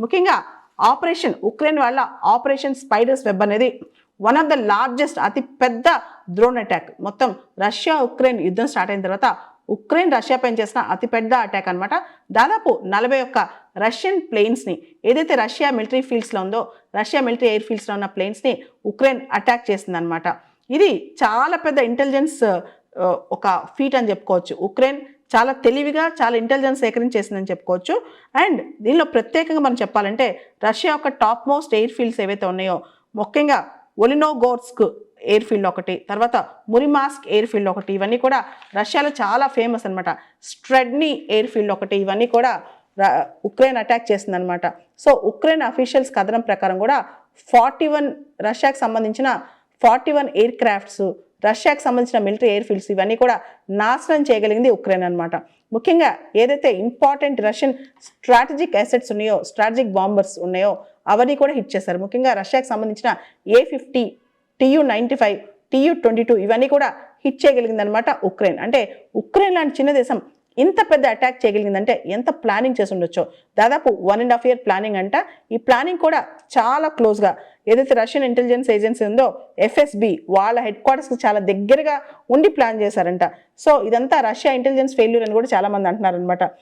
ముఖ్యంగా operation Ukraine వాళ్ళ operation spiders web అనేది వన్ ఆఫ్ ద లార్జెస్ట్ అతి పెద్ద డ్రోన్ అటాక్. మొత్తం రష్యా ఉక్రెయిన్ యుద్ధం స్టార్ట్ అయిన తర్వాత ఉక్రెయిన్ రష్యా పైన చేసిన అతిపెద్ద అటాక్ అనమాట. దాదాపు 41 రష్యన్ ప్లేన్స్ని, ఏదైతే రష్యా మిలిటరీ ఫీల్డ్స్లో ఉందో, రష్యా మిలిటరీ ఎయిర్ ఫీల్డ్స్లో ఉన్న ప్లేన్స్ని ఉక్రెయిన్ అటాక్ చేసిందనమాట. ఇది చాలా పెద్ద ఇంటెలిజెన్స్ ఒక ఫీట్ అని చెప్పుకోవచ్చు. ఉక్రెయిన్ చాలా తెలివిగా చాలా ఇంటెలిజెన్స్ సేకరించేసిందని చెప్పుకోవచ్చు. అండ్ దీనిలో ప్రత్యేకంగా మనం చెప్పాలంటే రష్యా యొక్క టాప్ మోస్ట్ ఎయిర్ ఫీల్డ్స్ ఏవైతే ఉన్నాయో, ముఖ్యంగా ఒలినోగోర్స్క్ ఎయిర్ ఫీల్డ్ ఒకటి, తర్వాత మురిమాస్క్ ఎయిర్ ఫీల్డ్ ఒకటి, ఇవన్నీ కూడా రష్యాలో చాలా ఫేమస్ అనమాట. స్ట్రెడ్నీ ఎయిర్ ఫీల్డ్ ఒకటి, ఇవన్నీ కూడా ఉక్రెయిన్ అటాక్ చేసిందనమాట. సో ఉక్రెయిన్ అఫీషియల్స్ కథనం ప్రకారం కూడా 41 రష్యాకి సంబంధించిన 41 ఎయిర్ క్రాఫ్ట్స్, రష్యాకి సంబంధించిన మిలిటరీ ఎయిర్ ఫీల్డ్స్, ఇవన్నీ కూడా నాశనం చేయగలిగింది ఉక్రెయిన్ అనమాట. ముఖ్యంగా ఏదైతే ఇంపార్టెంట్ రష్యన్ స్ట్రాటజిక్ అసెట్స్ ఉన్నాయో, స్ట్రాటజిక్ బాంబర్స్ ఉన్నాయో, అవన్నీ కూడా హిట్ చేశారు. ముఖ్యంగా రష్యాకి సంబంధించిన A-50, Tu-95, Tu-22 ఇవన్నీ కూడా హిట్ చేయగలిగింది అనమాట ఉక్రెయిన్. అంటే ఉక్రెయిన్ లాంటి చిన్న దేశం ఇంత పెద్ద అటాక్ చేయగలిగిందంటే ఎంత ప్లానింగ్ చేసి ఉండొచ్చో. దాదాపు 1.5 year ప్లానింగ్ అంట. ఈ ప్లానింగ్ కూడా చాలా క్లోజ్గా ఏదైతే రష్యన్ ఇంటెలిజెన్స్ ఏజెన్సీ ఉందో FSB వాళ్ళ హెడ్ క్వార్టర్స్కి చాలా దగ్గరగా ఉండి ప్లాన్ చేశారంట. సో ఇదంతా రష్యా ఇంటెలిజెన్స్ ఫెయిల్యూర్ అని కూడా చాలా మంది అంటున్నారనమాట.